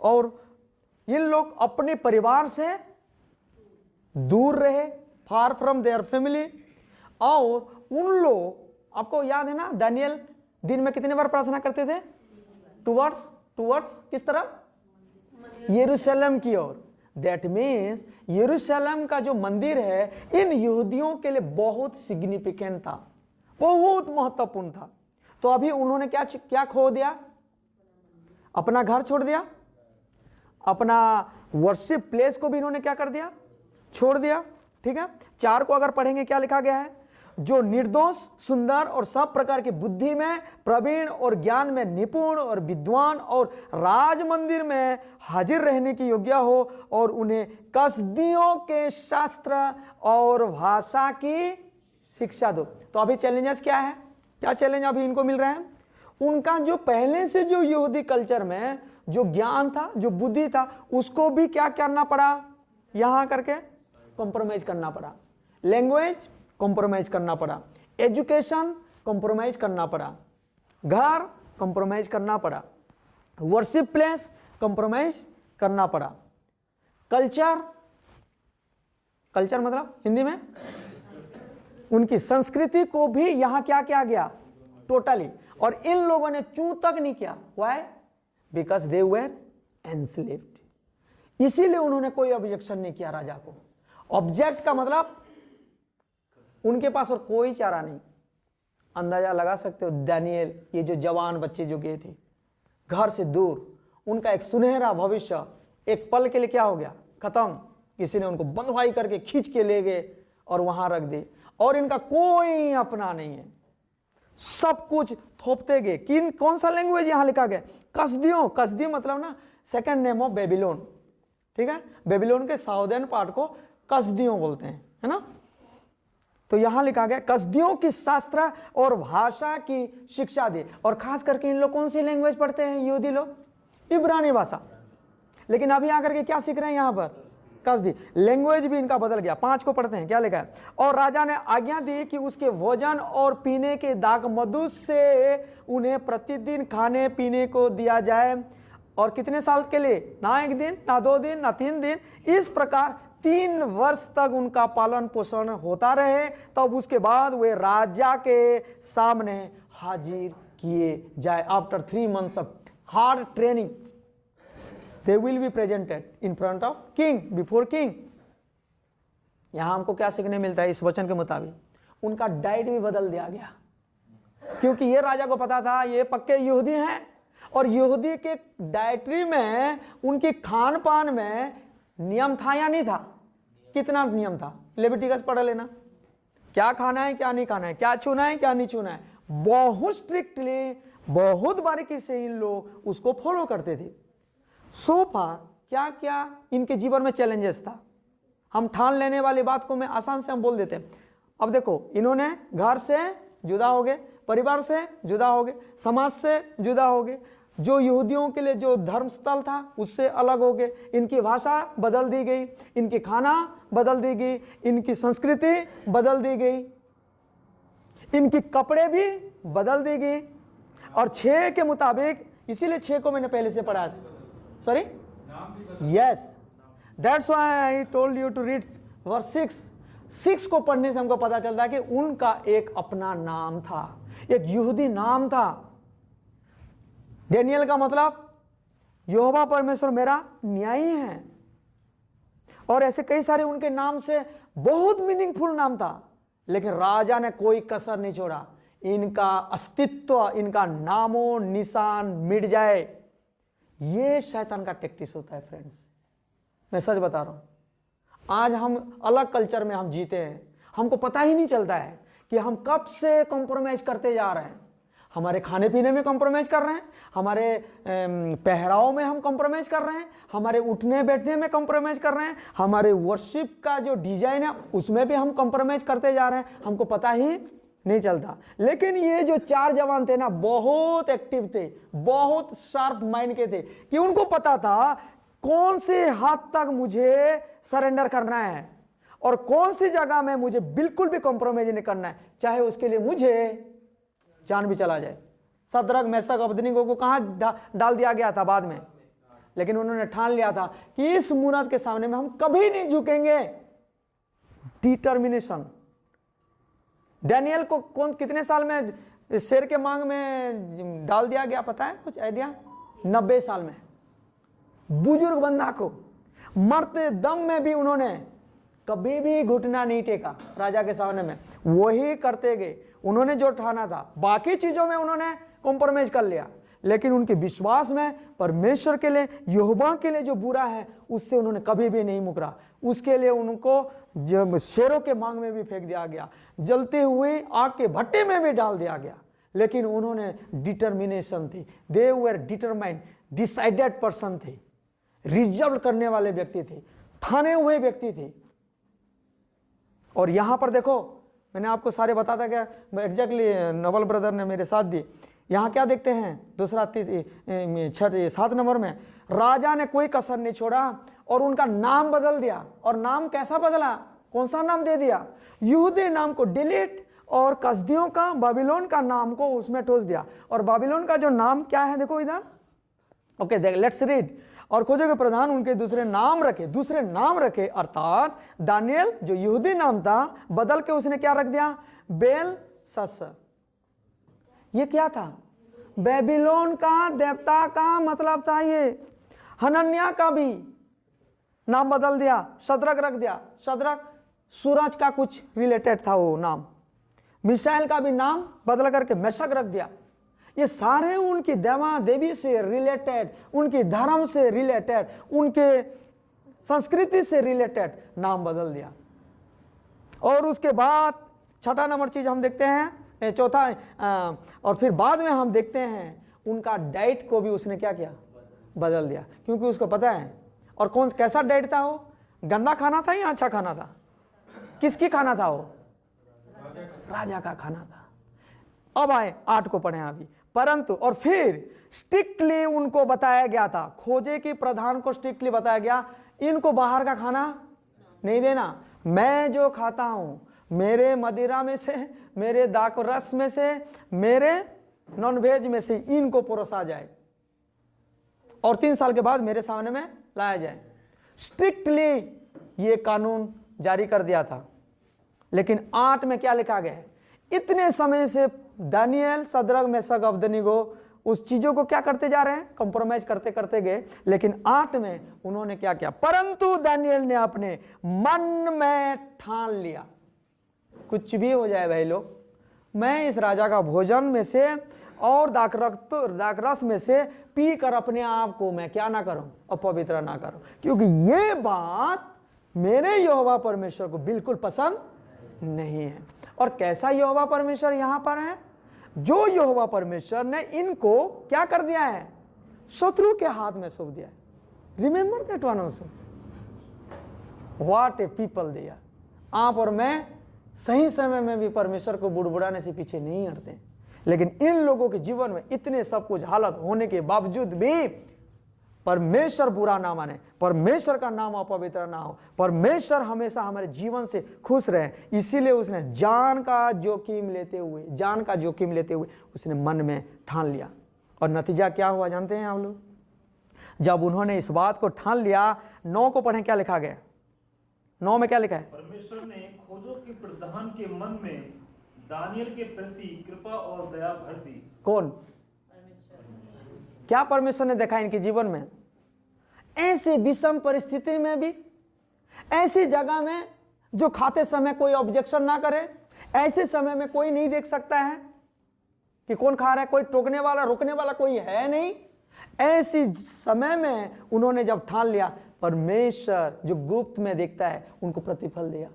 और इन लोग अपने परिवार से दूर रहे, फार फ्रॉम देयर फैमिली। और उन लोग, आपको याद है ना, दानियल दिन में कितने बार प्रार्थना करते थे? टुवर्ड्स किस तरफ? यरूशलेम की ओर। दैट मीन्स यरूशलेम का जो मंदिर है इन यहूदियों के लिए बहुत सिग्निफिकेंट था, बहुत महत्वपूर्ण था। तो अभी उन्होंने क्या खो दिया? अपना घर छोड़ दिया, अपना वर्शिप प्लेस को भी इन्होंने क्या कर दिया? छोड़ दिया। ठीक है। 4 को अगर पढ़ेंगे क्या लिखा गया है? जो निर्दोष, सुंदर और सब प्रकार की बुद्धि में प्रवीण और ज्ञान में निपुण और विद्वान और राज मंदिर में हाजिर रहने की योग्य हो, और उन्हें कसदियों के शास्त्र और भाषा की शिक्षा दो। तो अभी चैलेंजेस क्या है? क्या चैलेंज अभी इनको मिल रहा है? उनका जो पहले से जो यहूदी कल्चर में जो ज्ञान था, जो बुद्धि था, उसको भी क्या करना पड़ा? यहां करके कॉम्प्रोमाइज करना पड़ा। लैंग्वेज कॉम्प्रोमाइज करना पड़ा, एजुकेशन कॉम्प्रोमाइज करना पड़ा, घर कॉम्प्रोमाइज करना पड़ा, वर्शिप प्लेस कॉम्प्रोमाइज करना पड़ा, कल्चर मतलब हिंदी में उनकी संस्कृति को भी यहां क्या किया गया? टोटली। और इन लोगों ने चूं तक नहीं किया। Why? Because they were enslaved. इसीलिए उन्होंने कोई ऑब्जेक्शन नहीं किया राजा को। ऑब्जेक्ट का मतलब उनके पास और कोई चारा नहीं। अंदाजा लगा सकते हो दानिएल, ये जो जवान बच्चे जो गए थे घर से दूर, उनका एक सुनहरा भविष्य एक पल के लिए क्या हो गया, खत्म। किसी ने उनको बंधुआई करके खींच के ले गए और वहां रख दे, और इनका कोई अपना नहीं है, सब कुछ थोपते गए। कौन सा लैंग्वेज यहां लिखा गया, कसदियों। कसदी मतलब ना सेकंड नेम ऑफ बेबीलोन, ठीक है। बेबीलोन के साउदर्न पार्ट को कसदियों बोलते हैं, है ना। तो यहां लिखा गया कसदियों की शास्त्र और भाषा की शिक्षा दे। और खास करके इन लोग कौन सी लैंग्वेज पढ़ते हैं यहूदी लोग, इब्रानी भाषा। लेकिन अभी आकर के क्या सीख रहे हैं यहां पर, कसदी। लैंग्वेज भी इनका बदल गया। 5 को पढ़ते हैं, क्या लिखा है। और राजा ने आज्ञा दी कि उसके भोजन और पीने के दाख मधु से उन्हें प्रतिदिन खाने पीने को दिया जाए। और कितने साल के लिए, ना 1 दिन, ना 2 दिन, ना 3 दिन, इस प्रकार 3 वर्ष तक उनका पालन पोषण होता रहे। तब उसके बाद वे राजा के सामने हाजिर किए जाए। After 3 months of hard training they will be presented in front of king, before king। यहां हमको क्या सीखने मिलता है इस वचन के मुताबिक, उनका डाइट भी बदल दिया गया। क्योंकि ये राजा को पता था ये पक्के यहूदी हैं, और यहूदी के डाइटरी में, उनकी खान पान में नियम था या नहीं था। कितना नियम था, लेविटिकस पढ़ लेना, क्या खाना है क्या नहीं खाना है, क्या छूना है क्या नहीं छूना है। बहुत स्ट्रिक्टली, बहुत बारीकी से इन लोग उसको फॉलो करते थे। सो फार क्या क्या इनके जीवन में चैलेंजेस था, हम ठान लेने वाली बात को मैं आसान से हम बोल देते हैं। अब देखो, इन्होंने घर से जुदा हो गए, परिवार से जुदा हो गए, समाज से जुदा हो गए, जो यहूदियों के लिए जो धर्म स्थल था उससे अलग हो गए। इनकी भाषा बदल दी गई, इनकी खाना बदल दी गई, इनकी संस्कृति बदल दी गई, इनकी कपड़े भी बदल दी गई। और 6 के मुताबिक, इसीलिए 6 को मैंने पहले से पढ़ा, sorry, yes, that's why I told you to read verse 6 को पढ़ने से हमको पता चलता है कि उनका एक अपना नाम था, एक यहूदी नाम था। डेनियल का मतलब यहोवा परमेश्वर मेरा न्यायी है। और ऐसे कई सारे उनके नाम से बहुत मीनिंगफुल नाम था, लेकिन राजा ने कोई कसर नहीं छोड़ा। इनका अस्तित्व, इनका नामो निशान मिट जाए, ये शैतान का टैक्टिस होता है फ्रेंड्स। मैं सच बता रहा हूं, आज हम अलग कल्चर में हम जीते हैं, हमको पता ही नहीं चलता है कि हम कब से कॉम्प्रोमाइज करते जा रहे हैं। हमारे खाने पीने में कॉम्प्रोमाइज कर रहे हैं, हमारे पहराव में हम कॉम्प्रोमाइज कर रहे हैं, हमारे उठने बैठने में कॉम्प्रोमाइज कर रहे हैं, हमारे वर्शिप का जो डिजाइन है उसमें भी हम कॉम्प्रोमाइज करते जा रहे हैं, हमको पता ही नहीं चलता। लेकिन ये जो 4 जवान थे ना, बहुत एक्टिव थे, बहुत शार्प माइंड के थे, कि उनको पता था कौन से हाथ तक मुझे सरेंडर करना है और कौन सी जगह में मुझे बिल्कुल भी कॉम्प्रोमाइज नहीं करना है, चाहे उसके लिए मुझे जान भी चला जाए। सदरक मेशक अबेदनीगो को कहां डाल दिया गया था बाद में, लेकिन उन्होंने ठान लिया था कि इस मूरत के सामने में हम कभी नहीं झुकेंगे। डिटर्मिनेशन। डैनियल को कितने साल में शेर के मांग में डाल दिया गया, पता है कुछ आइडिया? 90 साल में। बुजुर्ग बंदा को मरते दम में भी उन्होंने कभी भी घुटना नहीं टेका राजा के सामने में, वही करते गए। उन्होंने जो ठाना था, बाकी चीजों में उन्होंने कॉम्प्रोमाइज कर लिया, लेकिन उनके विश्वास में परमेश्वर के लिए, यहोवा के लिए जो बुरा है उससे उन्होंने कभी भी नहीं मुकरा। उसके लिए उनको शेरों के मांग में भी फेंक दिया गया, जलते हुए आग के भट्टे में भी डाल दिया गया, लेकिन उन्होंने डिटर्मिनेशन थी। दे वर डिटरमाइंड, डिसाइडेड पर्सन थे, रिजर्व करने वाले व्यक्ति थे, ठाने हुए व्यक्ति थे। और यहां पर देखो, मैंने आपको सारे बताता क्या एग्जैक्टली, नवल ब्रदर ने मेरे साथ दी। यहां क्या देखते हैं, दूसरा 7 नंबर में, राजा ने कोई कसर नहीं छोड़ा और उनका नाम बदल दिया। और नाम कैसा बदला, कौन सा नाम दे दिया? यहूदी नाम को डिलीट और कसदियों का, बाबिलोन का नाम को उसमें ठोस दिया। और बाबिलोन का जो नाम क्या है देखो इधर, ओके देख, लेट्स रीड। और खोजों के प्रधान उनके दूसरे नाम रखे, अर्थात दानियल जो यहूदी नाम था बदल के उसने क्या रख दिया, बेल सस्सर। ये क्या था? बेबीलोन का देवता का मतलब था ये। हनन्याह का भी नाम बदल दिया, शद्रक रख दिया। शद्रक सूरज का कुछ रिलेटेड था वो नाम। मिसाइल का भी नाम बदल करके मेशक रख दिया। ये सारे उनकी देवा देवी से रिलेटेड, उनकी धर्म से रिलेटेड, उनके संस्कृति से रिलेटेड नाम बदल दिया। और उसके बाद छठा नंबर चीज हम देखते हैं, चौथा और फिर बाद में हम देखते हैं उनका डाइट को भी उसने क्या किया, बदल दिया। क्योंकि उसको पता है। और कौन कैसा डाइट था वो, गंदा खाना था या अच्छा खाना था? किसकी खाना था वो? राजा का खाना था। अब आए 8 को पढ़े अभी। परंतु और फिर स्ट्रिक्टली उनको बताया गया था, खोजे की प्रधान को स्ट्रिक्टली बताया गया, इनको बाहर का खाना नहीं देना। मैं जो खाता हूं, मेरे मदिरा में से, मेरे दाक रस में से, मेरे नॉनवेज में से इनको परोसा जाए और 3 साल के बाद मेरे सामने में लाया जाए। स्ट्रिक्टली ये कानून जारी कर दिया था। लेकिन 8 में क्या लिखा गया है? इतने समय से दानियल, शद्रक, मेशक, अबेदनीगो उस चीजों को क्या करते जा रहे हैं, कंप्रोमाइज करते करते गए। लेकिन 8 में उन्होंने क्या किया? परंतु दानियल ने अपने मन में ठान लिया, कुछ भी हो जाए भाई लोग, मैं इस राजा का भोजन में से और दाकरस में से पी कर अपने आप को मैं क्या ना करूं, अपवित्र ना करूं, क्योंकि ये बात मेरे यहोवा परमेश्वर को बिल्कुल पसंद नहीं है। और कैसा यहोवा परमेश्वर यहां पर है? जो यहोवा परमेश्वर ने इनको क्या कर दिया है? शत्रु के हाथ में सौंप दिया है। Remember that one also. What a people they are. आप और मैं सही समय में भी परमेश्वर को बुड़बुड़ाने से पीछे नहीं हटते, लेकिन इन लोगों के जीवन में इतने सब कुछ हालत होने के बावजूद भी परमेश्वर बुरा ना माने, परमेश्वर का नाम अपवित्र ना हो, परमेश्वर हमेशा हमारे जीवन से खुश रहे। इसीलिए उसने जान का जोखिम लेते हुए उसने मन में ठान लिया। और नतीजा क्या हुआ जानते हैं आप लोग? जब उन्होंने इस बात को ठान लिया, 9 को पढ़ें, क्या लिखा गया? 9 में क्या लिखा है? परमेश्वर ने खोजों के प्रधान के मन में दानियल के प्रति कृपा और दया भर दी। कौन? क्या परमेश्वर ने देखा इनके जीवन में? ऐसी विषम परिस्थिति में भी, ऐसी जगह में जो खाते समय कोई ऑब्जेक्शन ना करे, ऐसे समय में कोई नहीं देख सकता है कि कौन खा रहा है, कोई टोकने वाला रोकने वाला कोई है नहीं। ऐसी समय में उन्होंने जब ठान लिया, परमेश्वर जो गुप्त में देखता है उनको प्रतिफल दिया।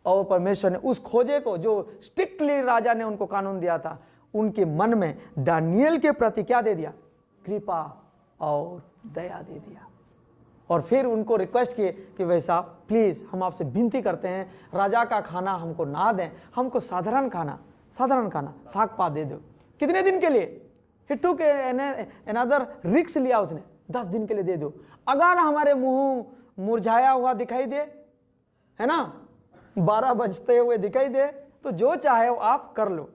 और परमेश्वर ने उस खोजे को जो स्ट्रिक्टली राजा ने उनको कानून दिया था, उनके मन में दानियल के प्रति क्या दे दिया? कृपा और दया दे दिया। और फिर उनको रिक्वेस्ट किए कि भाई साहब प्लीज हम आपसे विनती करते हैं, राजा का खाना हमको ना दें, हमको साधारण खाना साग पात दे दो। कितने दिन के लिए? ही टुक अनदर रिस्क लिया उसने, 10 दिन के लिए दे दो। अगर हमारे मुंह मुरझाया हुआ दिखाई दे, है ना, 12 बजते हुए दिखाई दे, तो जो चाहे वो आप कर लो।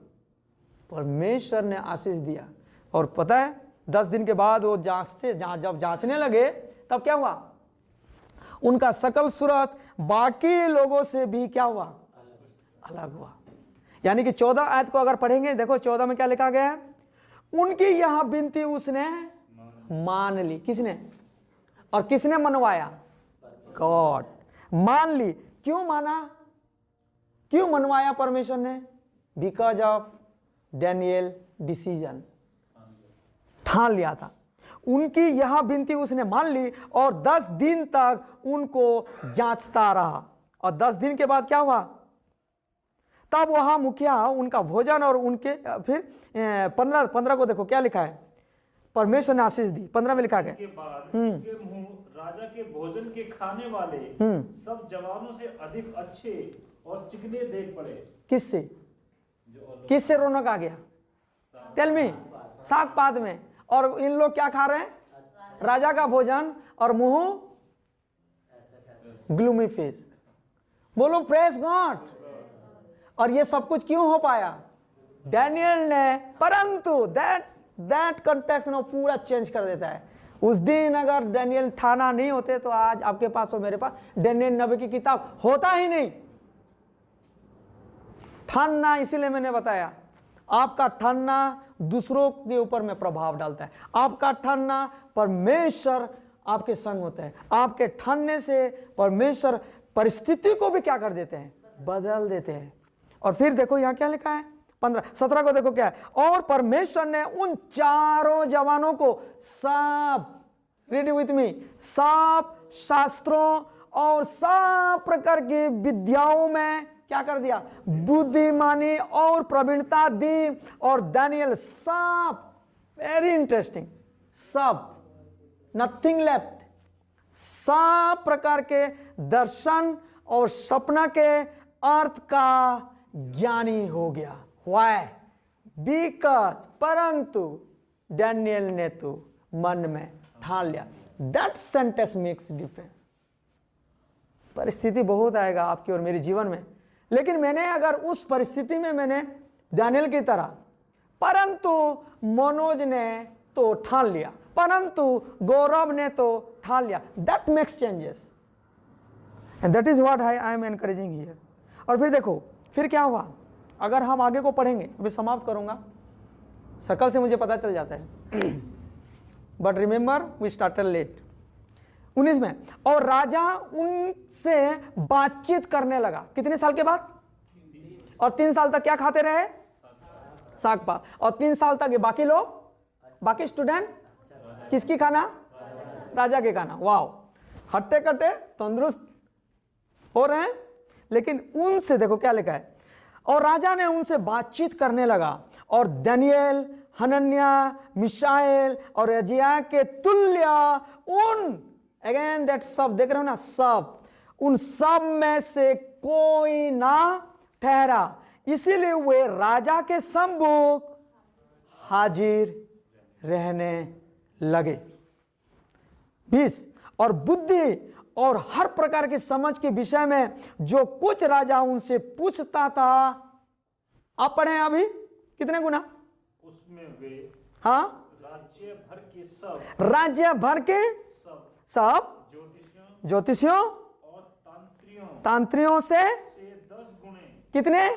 परमेश्वर ने आशीष दिया। और पता है 10 दिन के बाद वो जब जांचने लगे, तब क्या हुआ? उनका शकल सूरत बाकी लोगों से भी क्या हुआ? अलग हुआ। यानी कि 14 आयत को अगर पढ़ेंगे, देखो 14 में क्या लिखा गया है? उनकी यह विनती उसने मान ली। किसने? और किसने मनवाया? गॉड। मान ली। क्यों माना? क्यों मनवाया परमेश्वर ने? बिकॉज ऑफ डैनियल डिसीजन, ठान लिया था। उनकी यह विनती उसने मान ली और 10 दिन तक उनको जांचता रहा। और 10 दिन के बाद क्या हुआ? तब वहां मुखिया उनका भोजन और उनके फिर 15 को देखो क्या लिखा है? परमेश्वर ने आशीष दी। 15 में लिखा गया के बाद उनके मुंह राजा के भोजन के खाने वाले सब जवानों से अधिक अच्छे और चिकने देख पड़े। किससे? किससे रौनक आ गया? Tell me. साग पात में। और इन लोग क्या खा रहे हैं? राजा का भोजन और मुंह ग्लूमी फेस। बोलो प्रेज गॉड। और ये सब कुछ क्यों हो पाया? डैनियल ने। परंतु दैट कॉन्टेक्स्ट ने पूरा चेंज कर देता है। उस दिन अगर डैनियल ठाना नहीं होते तो आज आपके पास और मेरे पास डैनियल नबी की किताब होता ही नहीं। ठानना, इसीलिए मैंने बताया, आपका ठानना दूसरों के ऊपर में प्रभाव डालता है। आपका ठानना परमेश्वर आपके संग होता है। आपके ठानने से परमेश्वर परिस्थिति को भी क्या कर देते हैं, बदल देते हैं। और फिर देखो यहाँ क्या लिखा है, 15-17 को देखो क्या है, और परमेश्वर ने उन चारों जवानों को सब, रीड विथ मी, सब शास्त्रों और सब प्रकार की विद्याओं में क्या कर दिया, बुद्धिमानी और प्रवीणता दी। और दानियल सब, वेरी इंटरेस्टिंग, सब, नथिंग लेफ्ट, सब प्रकार के दर्शन और सपना के अर्थ का ज्ञानी हो गया। व्हाई? बिकॉज, परंतु डैनियल ने तो मन में ठान लिया। That sentence makes difference. परिस्थिति बहुत आएगा आपकी और मेरे जीवन में, लेकिन मैंने अगर उस परिस्थिति में मैंने दानियल की तरह, परंतु मनोज ने तो ठान लिया, परंतु गौरव ने तो ठान लिया, that makes changes, and that is what I am encouraging here. और फिर देखो फिर क्या हुआ, अगर हम आगे को पढ़ेंगे, अभी समाप्त करूंगा, शकल से मुझे पता चल जाता है, but remember we started late. 19 में, और राजा उनसे बातचीत करने लगा। कितने साल के बाद? और 3 साल तक क्या खाते रहे? साग पात। और 3 साल तक ये बाकी लोग, बाकी स्टूडेंट किसकी खाना? राजा के खाना। वाओ, हट्टे कट्टे तंदुरुस्त हो रहे हैं। लेकिन उनसे देखो क्या लिखा है, और राजा ने उनसे बातचीत करने लगा, और दानियेल, हनन्या, मिशाएल और अजिया के तुल्य उन, अगेन दैट सब, देख रहे हो ना, सब, उन सब में से कोई ना ठहरा, इसीलिए वे राजा के सम्मुख हाजिर रहने लगे। 20, और बुद्धि और हर प्रकार की समझ के विषय में जो कुछ राजा उनसे पूछता था, आप पढ़े अभी कितने गुना? उसमें वे, हाँ, राज्य भर के सब, राज्य भर के सब ज्योतिषियों और तांत्रियों से 10 गुणे, कितने?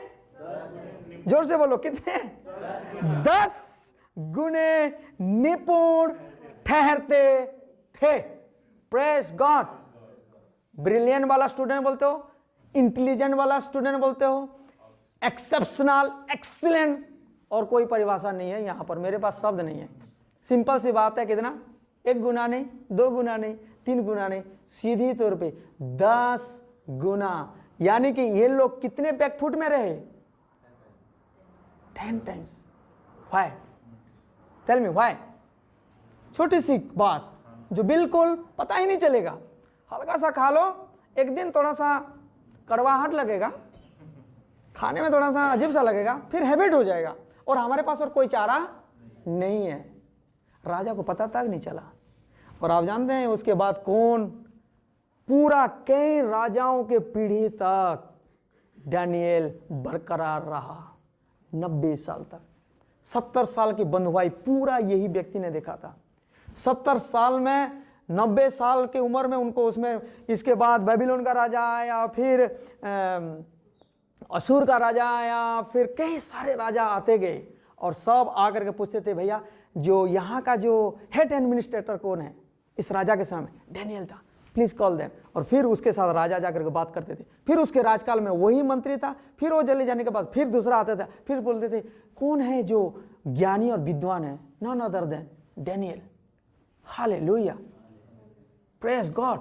जोर से बोलो, कितने? 10 गुने निपुण ठहरते थे। Praise God. ब्रिलियंट वाला स्टूडेंट बोलते हो, इंटेलिजेंट वाला स्टूडेंट बोलते हो, एक्सेप्शनल, एक्सीलेंट, और कोई परिभाषा नहीं है यहां पर, मेरे पास शब्द नहीं है। सिंपल सी बात है, कितना? 1 गुना नहीं, 2 गुना नहीं, 3 गुना नहीं, सीधी तौर पे 10 गुना। यानी कि ये लोग कितने बैकफुट में रहे? 10 times. Why? Tell me why? छोटी सी बात जो बिल्कुल पता ही नहीं चलेगा, हल्का सा खा लो, एक दिन थोड़ा सा कड़वाहट लगेगा, खाने में थोड़ा सा अजीब सा लगेगा, फिर हैबिट हो जाएगा, और हमारे पास और कोई चारा नहीं है। राजा को पता तक नहीं चला। और आप जानते हैं उसके बाद कौन? पूरा कई राजाओं के पीढ़ी तक दानियेल बरकरार रहा, 90 साल तक। 70 साल की बंधुआई पूरा यही व्यक्ति ने देखा था। 70 साल में, 90 साल की उम्र में उनको उसमें, इसके बाद बेबीलोन का राजा आया, फिर असूर का राजा आया, फिर कई सारे राजा आते गए, और सब आकर के पूछते थे, भैया जो यहाँ का जो हेड एडमिनिस्ट्रेटर कौन है इस राजा के समय? दानियेल था, प्लीज कॉल देम। और फिर उसके साथ राजा जाकर के बात करते थे। फिर उसके राजकाल में वही मंत्री था, फिर वो चले जाने के बाद फिर दूसरा आता था, फिर बोलते थे कौन है जो ज्ञानी और विद्वान है? None other than Daniel. Hallelujah, praise God.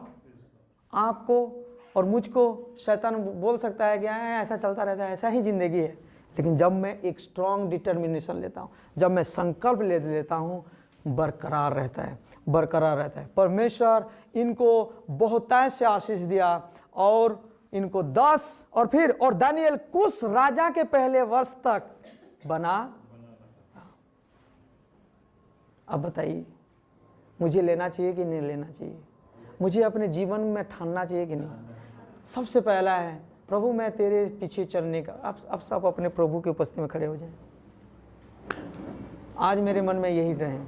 आपको और मुझको शैतान बोल सकता है कि ऐसा चलता रहता है, ऐसा ही जिंदगी है, लेकिन जब मैं एक स्ट्रॉन्ग डिटर्मिनेशन लेता हूँ, जब मैं संकल्प ले लेता हूँ, बरकरार रहता है, बरकरार रहता है। परमेश्वर इनको बहुतायत से आशीष दिया, और इनको 10, और फिर और दानियेल कुश राजा के पहले वर्ष तक बना। अब बताइए, मुझे लेना चाहिए कि नहीं लेना चाहिए? मुझे अपने जीवन में ठानना चाहिए कि नहीं? सबसे पहला है, प्रभु मैं तेरे पीछे चलने का। अब सब अपने प्रभु की उपस्थिति में खड़े हो जाएं। आज मेरे मन में यही रहे।